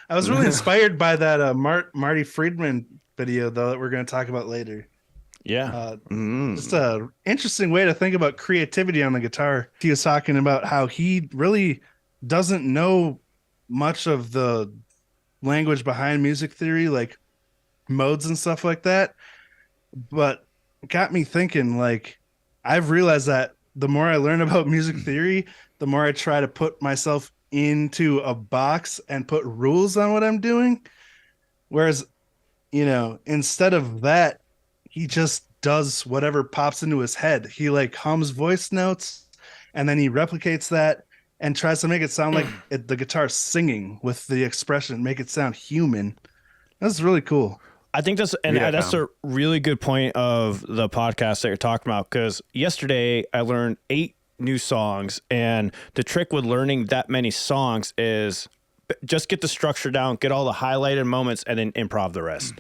I was really inspired by that Marty Friedman video though that we're going to talk about later. Yeah. Uh, just Mm. a interesting way to think about creativity on the guitar. He was talking about how he really doesn't know much of the language behind music theory, like modes and stuff like that. But it got me thinking, like, I've realized that the more I learn about music theory, the more I try to put myself into a box and put rules on what I'm doing. Whereas, instead of that, he just does whatever pops into his head. He like hums voice notes and then he replicates that and tries to make it sound like the guitar's singing with the expression, make it sound human. That's really cool. I think that's a really good point of the podcast that you're talking about, because yesterday I learned 8 new songs, and the trick with learning that many songs is just get the structure down, get all the highlighted moments, and then improv the rest.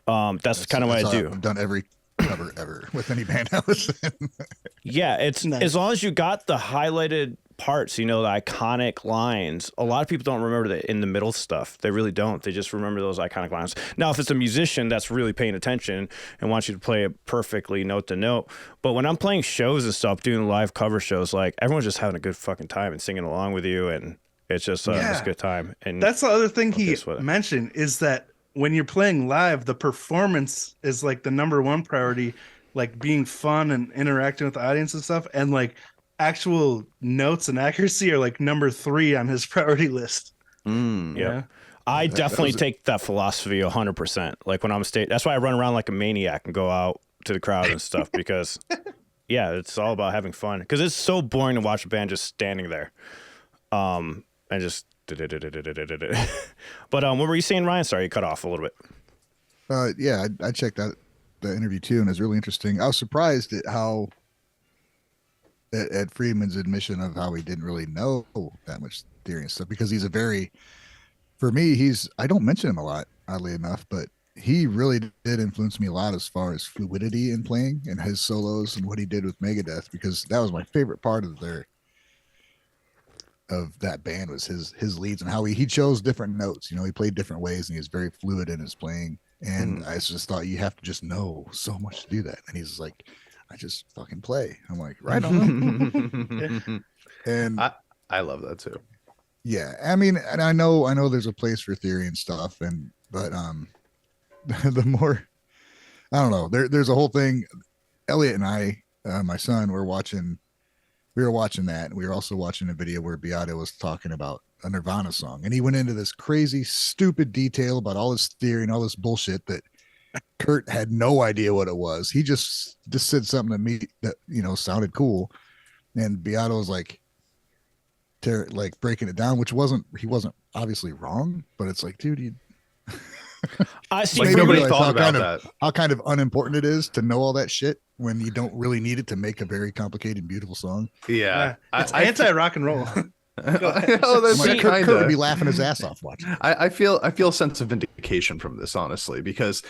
That's kind of what I do. I've done every cover ever with any band I was in. Yeah, it's Nice. as long as you got the highlighted parts, the iconic lines. A lot of people don't remember the in the middle stuff. They really don't. They just remember those iconic lines. Now, if it's a musician that's really paying attention and wants you to play it perfectly note to note, but when I'm playing shows and stuff, doing live cover shows, like everyone's just having a good fucking time and singing along with you, and it's just it's a good time. And that's the other thing he guess what? mentioned is that when you're playing live, the performance is like the number one priority, like being fun and interacting with the audience and stuff. And like actual notes and accuracy are like number 3 on his priority list. Yeah. I definitely take that philosophy 100%. Like when I'm stage, that's why I run around like a maniac and go out to the crowd and stuff, because yeah, it's all about having fun. Because it's so boring to watch a band just standing there, and just. But what were you saying, Ryan? Sorry, you cut off a little bit. Yeah, I checked out the interview too, and it's really interesting. I was surprised at how at Friedman's admission of how he didn't really know that much theory and stuff, because he's for me, I don't mention him a lot, oddly enough, but he really did influence me a lot as far as fluidity in playing and his solos and what he did with Megadeth, because that was my favorite part of that band was his leads and how he chose different notes. He played different ways and he was very fluid in his playing. And I just thought you have to just know so much to do that. And he's like, I just fucking play. I'm like, right on. And I love that too. Yeah, I mean, and I know there's a place for theory and stuff, but the more, I don't know, there's a whole thing. Elliot and I, my son, we were watching that, and we were also watching a video where Beato was talking about a Nirvana song, and he went into this crazy, stupid detail about all this theory and all this bullshit that Kurt had no idea what it was. He just said something to me that sounded cool, and Beato was like breaking it down, which he wasn't obviously wrong, but it's like, dude, I see. Like nobody thought about that. How kind of unimportant it is to know all that shit when you don't really need it to make a very complicated, beautiful song. Yeah, it's anti-rock and roll. Oh, that's Like, Kurt would be laughing his ass off watching. I feel a sense of vindication from this, honestly, because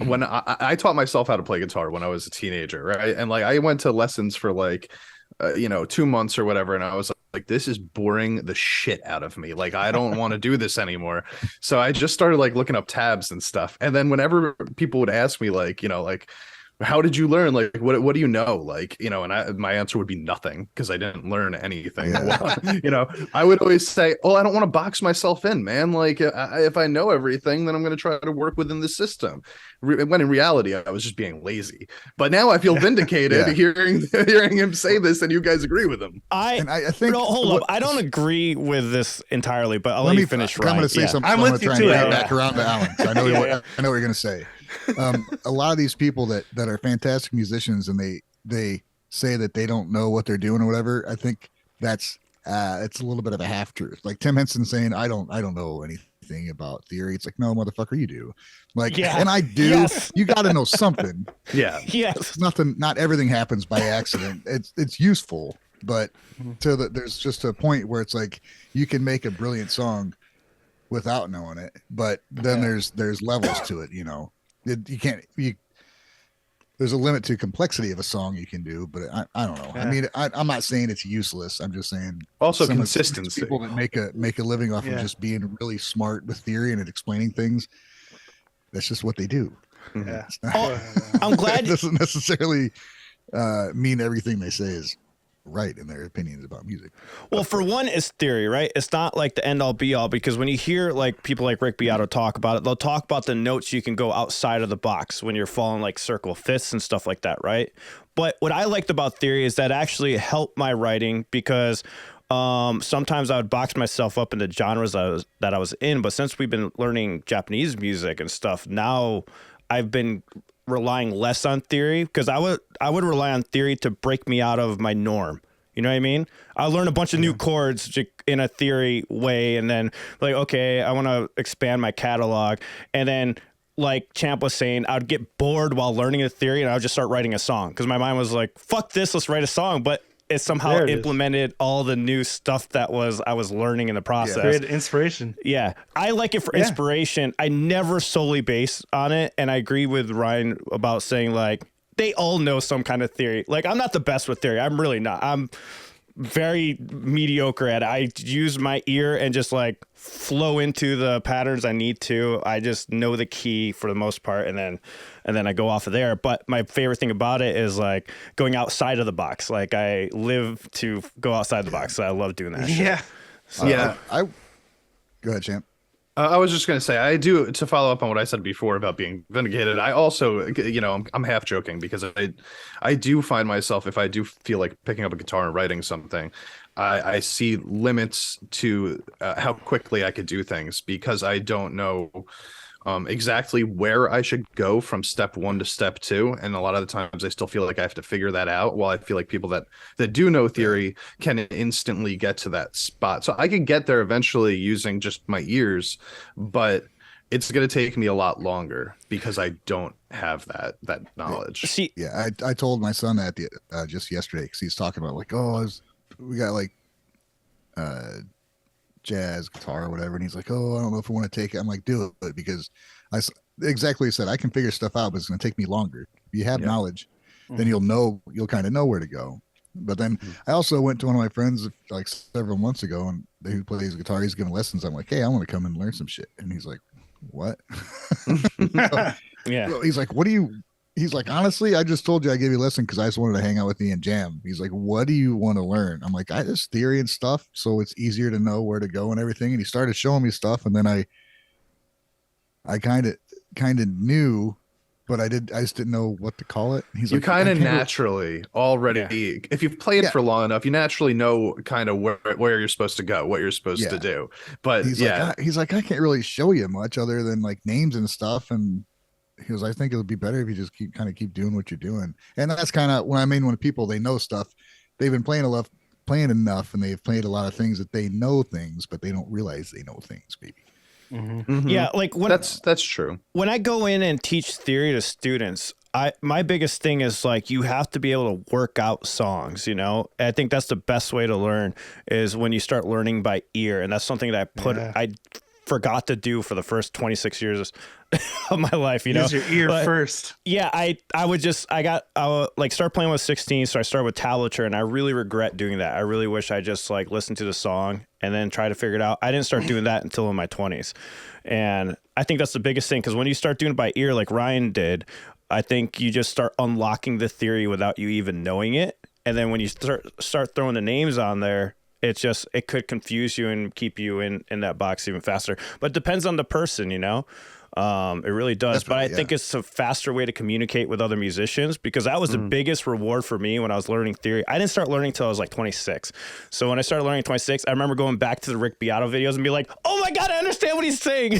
when I taught myself how to play guitar when I was a teenager, right? And like I went to lessons for like 2 months or whatever, and I was like, this is boring the shit out of me. Like I don't want to do this anymore. So I just started like looking up tabs and stuff. And then whenever people would ask me like how did you learn? Like, what do you know? Like, and my answer would be nothing, because I didn't learn anything. Yeah. I would always say, oh, I don't want to box myself in, man. Like, if I know everything, then I'm going to try to work within the system. When in reality, I was just being lazy. But now I feel vindicated hearing him say this, and you guys agree with him. I think. No, hold up. I don't agree with this entirely, but I'll let you finish. I'm going to say something. I'm with you too. Back around to Alan. So I know what you're going to say. A lot of these people that are fantastic musicians, and they say that they don't know what they're doing or whatever. I think that's it's a little bit of a half truth. Like Tim Henson saying, I don't know anything about theory. It's like, no, motherfucker, you do. Like, and I do. Yes. You got to know something. Yeah. Yes. Not everything happens by accident. It's useful, but there's just a point where it's like you can make a brilliant song without knowing it, but then there's levels to it. You can't. there's a limit to complexity of a song you can do, but I don't know. Yeah. I mean, I'm not saying it's useless. I'm just saying Also some of these consistency. people that make a living off Yeah. of just being really smart with theory and explaining things. That's just what they do. Yeah. It's not, Oh, I'm glad it doesn't necessarily mean everything they say is right in their opinions about music. Well, for one, it's theory, right? It's not like the end all be all, because when you hear like people like Rick Beato talk about it, they'll talk about the notes you can go outside of the box when you're following like circle fifths and stuff like that, right? But what I liked about theory is that actually helped my writing, because sometimes I would box myself up into genres that I was in. But since we've been learning Japanese music and stuff, now I've been relying less on theory, because I would rely on theory to break me out of my norm. You know what I mean? I learn a bunch of new chords in a theory way, and then like, okay, I want to expand my catalog, and then like Champ was saying, I'd get bored while learning the theory, and I would just start writing a song, because my mind was like, "Fuck this, let's write a song." But it somehow There it is. implemented all the new stuff that I was learning in the process. Create inspiration. Yeah, I like it for inspiration. I never solely base on it, and I agree with Ryan about saying like they all know some kind of theory. Like I'm not the best with theory. I'm really not. I'm very mediocre at it. I use my ear and just like flow into the patterns I need to. I just know the key for the most part, and then I go off of there. But my favorite thing about it is like going outside of the box. Like I live to go outside the box. So I love doing that. Shit. Yeah. Yeah. I go ahead, champ. I was just going to say, I do, to follow up on what I said before about being vindicated. I also, you know, I'm half joking, because I do find myself, if I do feel like picking up a guitar and writing something, I see limits to how quickly I could do things, because I don't know exactly where I should go from step one to step two. And a lot of the times I still feel like I have to figure that out, while I feel like people that do know theory can instantly get to that spot. So I could get there eventually using just my ears, but it's going to take me a lot longer because I don't have that knowledge. See, Yeah, I told my son that just yesterday, because he's talking about like, we got like jazz guitar or whatever, and he's like, I don't know if I want to take it. I'm like, do it, because exactly said, I can figure stuff out, but it's going to take me longer. If you have knowledge, then you'll kind of know where to go. But then I also went to one of my friends like several months ago, and who plays guitar, he's giving lessons. I'm like, hey, I want to come and learn some shit, and he's like, what? yeah. He's like, he's like, honestly, I just told you I gave you a lesson because I just wanted to hang out with you and jam. He's like, what do you want to learn? I'm like, I just theory and stuff, so it's easier to know where to go and everything. And he started showing me stuff, and then I kind of knew, but I just didn't know what to call it. He's You like, kind I of can't naturally already, if you've played for long enough, you naturally know kind of where you're supposed to go, what you're supposed to do. But he's like, I can't really show you much other than like names and stuff. And he goes, I think it would be better if you just keep doing what you're doing. And that's kind of what I mean when people, they know stuff, they've been playing enough, and they've played a lot of things that they know things, but they don't realize they know things, maybe. Mhm. Yeah, like when that's true. When I go in and teach theory to students, my biggest thing is like you have to be able to work out songs, you know? And I think that's the best way to learn is when you start learning by ear. And that's something that I forgot to do for the first 26 years of my life, you know? Use your ear first. Yeah, I would start playing with 16, so I started with tablature, and I really regret doing that. I really wish I just like listened to the song and then try to figure it out. I didn't start doing that until in my 20s. And I think that's the biggest thing, because when you start doing it by ear like Ryan did, I think you just start unlocking the theory without you even knowing it. And then when you start throwing the names on there, it could confuse you and keep you in that box even faster. But it depends on the person, you know? It really does. But I think it's a faster way to communicate with other musicians, because that was the biggest reward for me when I was learning theory. I didn't start learning until I was like 26. So when I started learning at 26, I remember going back to the Rick Beato videos and be like, oh my God, I understand what he's saying.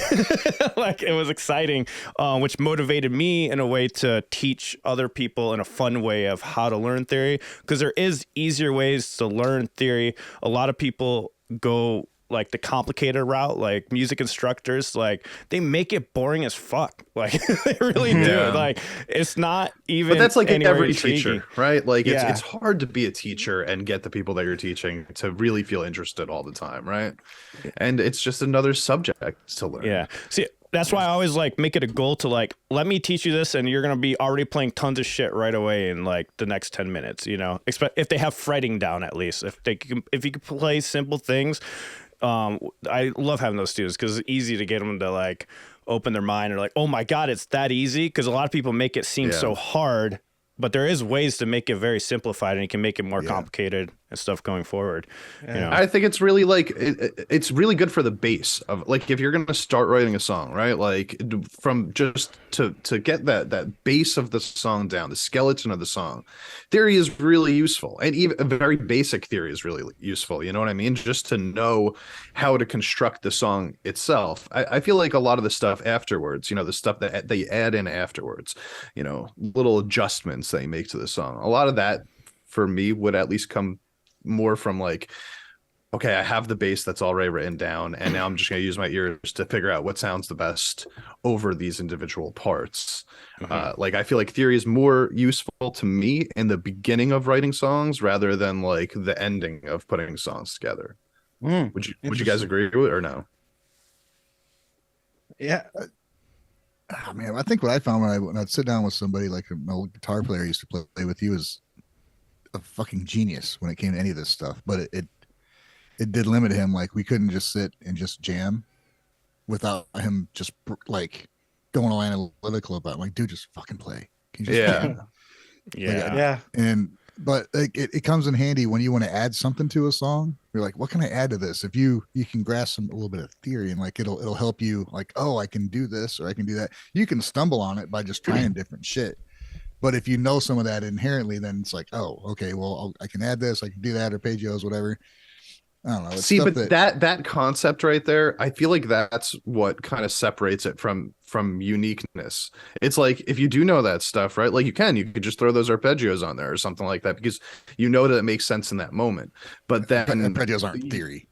Like, it was exciting, which motivated me in a way to teach other people in a fun way of how to learn theory, because there is easier ways to learn theory. A lot of people go like the complicated route, like music instructors, like they make it boring as fuck. Like they really do. Like it's not even. But that's like every intriguing. teacher, right? Like it's hard to be a teacher and get the people that you're teaching to really feel interested all the time, right? And it's just another subject to learn. Yeah. See, That's why I always like make it a goal to like, let me teach you this, and you're gonna be already playing tons of shit right away in like the next 10 minutes. You know, if they have fretting down at least. If you can play simple things, I love having those students because it's easy to get them to like open their mind or like, oh my god, it's that easy. Because a lot of people make it seem so hard. But there is ways to make it very simplified, and you can make it more complicated and stuff going forward. You know? I think it's really like it's really good for the base of like if you're going to start writing a song, right? Like from just to get that base of the song down, the skeleton of the song. Theory is really useful, and even a very basic theory is really useful. You know what I mean? Just to know how to construct the song itself. I feel like a lot of the stuff afterwards, you know, the stuff that they add in afterwards, you know, little adjustments they make to the song. A lot of that for me would at least come more from like, okay, I have the bass that's already written down, and now I'm just going to use my ears to figure out what sounds the best over these individual parts. Like, I feel like theory is more useful to me in the beginning of writing songs rather than like the ending of putting songs together. Would you guys agree with it or no? Yeah. Oh, man, I think what I found when I'd sit down with somebody like an old guitar player I used to play with, he was a fucking genius when it came to any of this stuff, but it did limit him. Like, we couldn't just sit and just jam without him just like going all analytical about it. I'm like, dude, just fucking play. Can you just play? Yeah. But like, it comes in handy when you want to add something to a song. You're like, what can I add to this? If you can grasp a little bit of theory, and like it'll help you, like, oh, I can do this or I can do that. You can stumble on it by just trying different shit. But if you know some of that inherently, then it's like, oh, okay, well, I can add this, I can do that, arpeggios, whatever. I don't know. See, but that concept right there, I feel like that's what kind of separates it from uniqueness. It's like if you do know that stuff, right? Like you could just throw those arpeggios on there or something like that because you know that it makes sense in that moment. But then arpeggios aren't theory.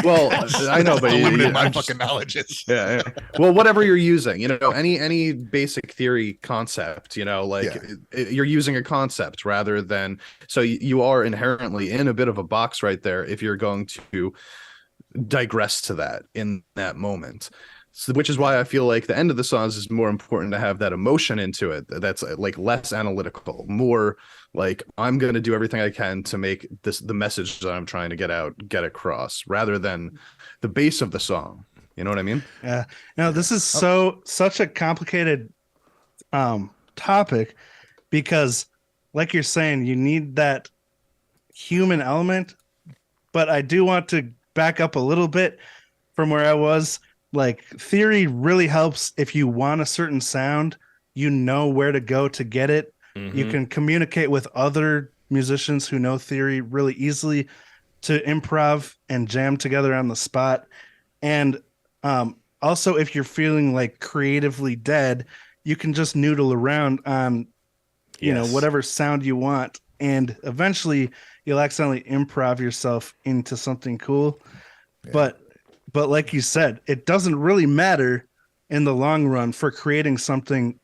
Well, I know, but my fucking knowledge is. Yeah. Well, whatever you're using, you know, any basic theory concept, you know, like you're using a concept rather than, so you are inherently in a bit of a box right there if you're going to digress to that in that moment. So, which is why I feel like the end of the songs is more important to have that emotion into it. That's like less analytical, more like I'm going to do everything I can to make the message that I'm trying to get across, rather than the base of the song. You know what I mean? Yeah. No, this is such a complicated topic because, like you're saying, you need that human element. But I do want to back up a little bit from where I was. Like, theory really helps if you want a certain sound, you know where to go to get it. You can communicate with other musicians who know theory really easily to improv and jam together on the spot. And also, if you're feeling like creatively dead, you can just noodle around on, you know, whatever sound you want. And eventually you'll accidentally improv yourself into something cool. Yeah. But like you said, it doesn't really matter in the long run for creating something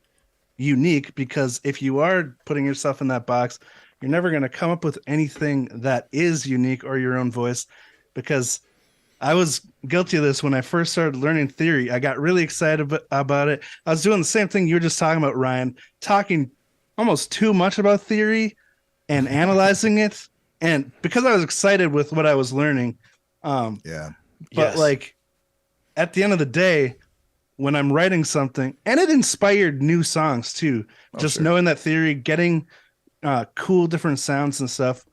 unique, because if you are putting yourself in that box, you're never going to come up with anything that is unique or your own voice. Because I was guilty of this when I first started learning theory. I got really excited about it. I was doing the same thing you were just talking about, Ryan, talking almost too much about theory and analyzing it. And because I was excited with what I was learning, but like at the end of the day, when I'm writing something, and it inspired new songs too, knowing that theory, getting cool different sounds and stuff.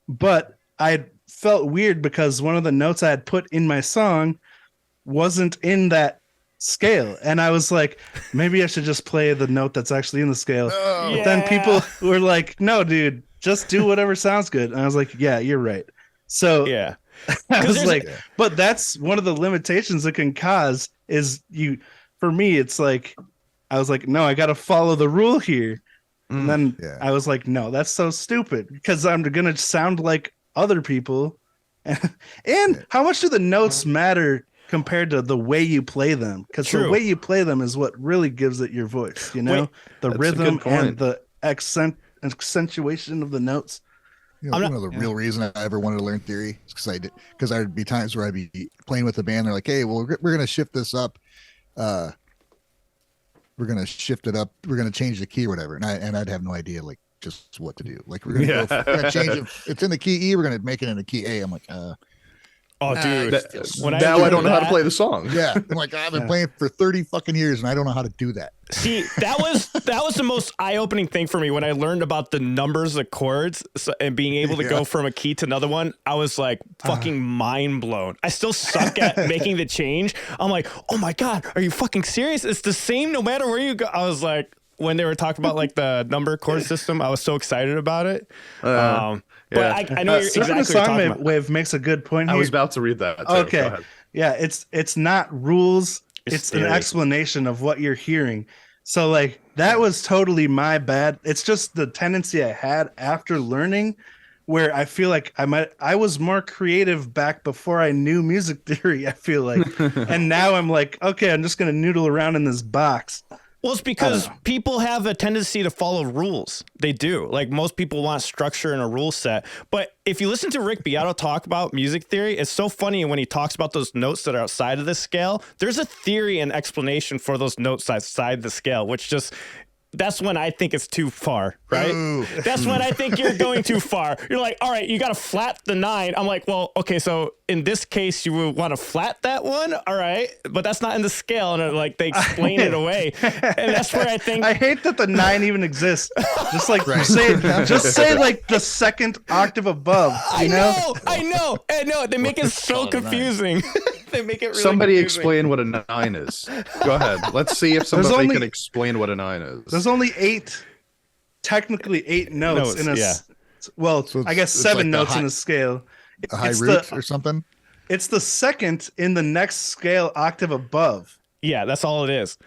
But I felt weird because one of the notes I had put in my song wasn't in that scale, and I was like, maybe I should just play the note that's actually in the scale. But then people were like, no, dude, just do whatever sounds good. And I was like, yeah, you're right. So I was like, but that's one of the limitations it can cause is for me, it's like, I was like, no, I got to follow the rule here. And then I was like, no, that's so stupid because I'm going to sound like other people. And how much do the notes matter compared to the way you play them? Because the way you play them is what really gives it your voice, you know, the rhythm and the accentuation of the notes. You know, one of the real reason I ever wanted to learn theory is because there'd be times where I'd be playing with a band. They're like, hey, well, we're going to shift this up we're gonna shift it up, we're gonna change the key or whatever, and I'd have no idea like just what to do. Like we're gonna, we're gonna change it. It's in the key E. We're gonna make it in the key A. I'm like, oh, dude. Now I don't know how to play the song. yeah. I'm like, I've been playing for 30 fucking years and I don't know how to do that. See, that was the most eye-opening thing for me when I learned about the numbers of chords and being able to go from a key to another one. I was like fucking mind blown. I still suck at making the change. I'm like, oh my God, are you fucking serious? It's the same no matter where you go. I was like, when they were talking about like the number chord system, I was so excited about it. But I know you're exactly what you're talking about. Wave makes a good point here. I was about to read that. Too. Okay. Yeah, it's not rules. It's an explanation of what you're hearing. So like that was totally my bad. It's just the tendency I had after learning where I feel like I was more creative back before I knew music theory, I feel like. And now I'm like, okay, I'm just going to noodle around in this box. Well, it's because people have a tendency to follow rules. They do. Like most people want structure and a rule set. But if you listen to Rick Beato talk about music theory, it's so funny when he talks about those notes that are outside of the scale. There's a theory and explanation for those notes outside the scale, which just... That's when I think it's too far, right? Ooh. That's when I think you're going too far. You're like, all right, you got to flat the 9. I'm like, well, okay, so in this case, you would want to flat that one. All right. But that's not in the scale. And like they explain it away. And that's where I think. I hate that the 9 even exists. Just like say like the second octave above. You know? I know. They make it so confusing. They make it really Somebody confusing. Explain what a 9 is. Go ahead. Let's see if somebody can explain what a 9 is. There's only 8, technically 8 notes in a. Yeah. Well, so I guess 7 like notes in a scale. A high root or something. It's the second in the next scale octave above. Yeah, that's all it is.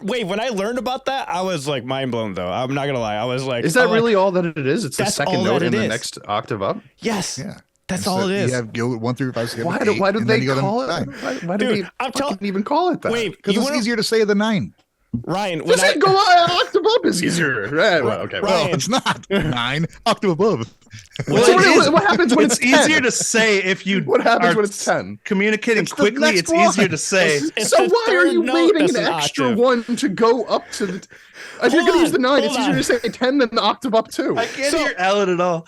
Wait, when I learned about that, I was like mind blown though. I'm not gonna lie. I was like, is that really all that it is? It's the second note in the next octave up? Yes. Yeah. That's all it is. You have go 1 through 5, 6, 7, 8, why do they call it? Why do they even call it that? Wait, because it's easier to say the 9. Ryan, when I go octave up is easier. Right, well, okay. Well, it's not 9 octave above. What happens when it's easier to say if you? What happens when it's 10? Communicating quickly, it's easier to say. So why are you waiting an extra one to go up to the? If you're going to use the 9, it's easier to say 10 than the octave up 2. I can't hear Alan at all.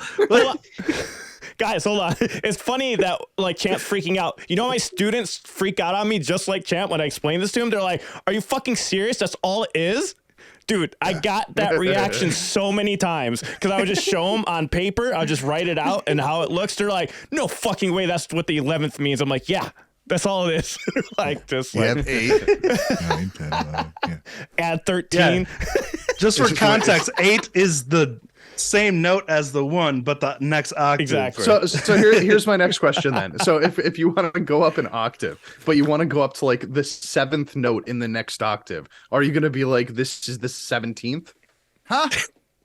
Guys, hold on. It's funny that like Champ's freaking out. You know, my students freak out on me just like Champ when I explain this to him. They're like, "Are you fucking serious? That's all it is?" Dude, I got that reaction so many times because I would just show them on paper. I'll just write it out and how it looks. They're like, "No fucking way. That's what the 11th means." I'm like, "Yeah, that's all it is." Like just like 8, 9, 10, 11, yeah. Add 13. Yeah. Just for context, 8 is the same note as the 1, but the next octave. Exactly. So here's my next question then. So if you want to go up an octave, but you want to go up to like the 7th note in the next octave, are you going to be like, this is the 17th? Huh?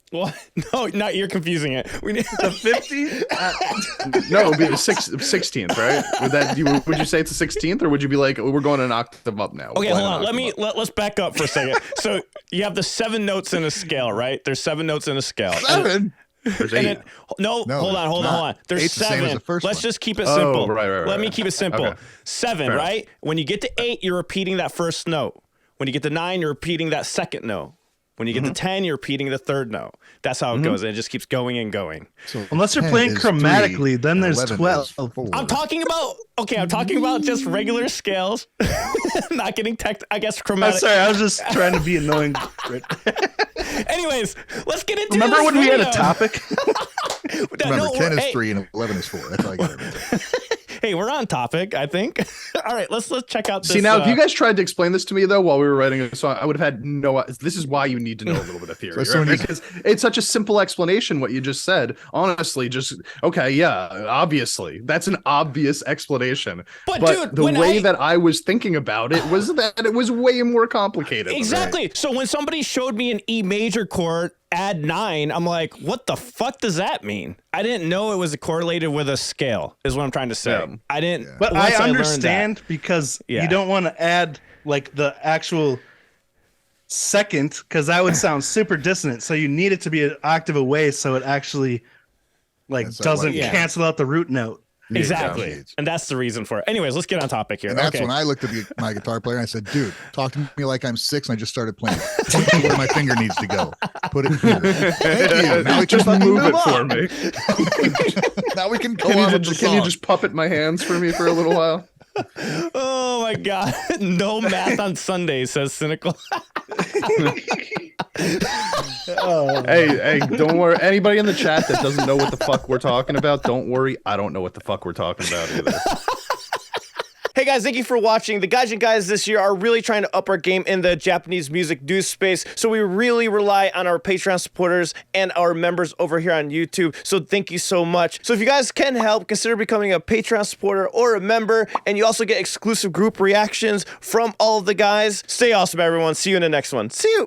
What? No, you're confusing it. We need the 50th. No, it would be the 16th, right? Would you say it's the 16th, or would you be like, we're going an octave up now? Okay, hold on. Let's back up for a second. So you have the 7 notes in a scale, right? There's 7 notes in a scale. 7. There's 8. No, hold on. There's 7. Let's just keep it simple. Right. Let me keep it simple. Okay. 7, right? When you get to 8, you're repeating that first note. When you get to 9, you're repeating that second note. When you get to 10, you're repeating the third note. That's how it goes. And it just keeps going and going. So unless you're playing chromatically, 3, then there's 12. I'm talking about just regular scales. Not getting I guess chromatic. I'm sorry, I was just trying to be annoying. Anyways, let's get into Remember when we had a topic? Remember, 10 is 3 and 11 is 4. That's how I got everything. Hey, we're on topic, I think. All right, let's check out this. See, now, if you guys tried to explain this to me, though, while we were writing a song, I would have had no... This is why you need to know a little bit of theory, right? Because it's such a simple explanation, what you just said. Honestly, just, okay, yeah, obviously. That's an obvious explanation. But dude, the way that I was thinking about it was that it was way more complicated. Exactly. Right? So when somebody showed me an E major chord, add 9, I'm like, what the fuck does that mean? I didn't know it was correlated with a scale, is what I'm trying to say. Yeah. I didn't. Yeah. But I understand because you don't want to add like the actual second, because that would sound super dissonant. So you need it to be an octave away so it actually like doesn't cancel out the root note. Exactly. Shades. And that's the reason for it. Anyways, let's get on topic here. And that's Okay. when I looked at my guitar player and I said, dude, talk to me like I'm 6 and I just started playing. Point to where my finger needs to go. Put it here. Thank you. Now we can Just fucking move move it for on. me. Now we can go Can on you, with just, the can you song. just puppet my hands for me for a little while? Oh my God. No math on Sundays, says Cynical. Hey, don't worry. Anybody in the chat that doesn't know what the fuck we're talking about, don't worry. I don't know what the fuck we're talking about either. Hey guys, thank you for watching. The Gaijin guys this year are really trying to up our game in the Japanese music news space. So we really rely on our Patreon supporters and our members over here on YouTube. So thank you so much. So if you guys can help, consider becoming a Patreon supporter or a member. And you also get exclusive group reactions from all of the guys. Stay awesome, everyone. See you in the next one. See you.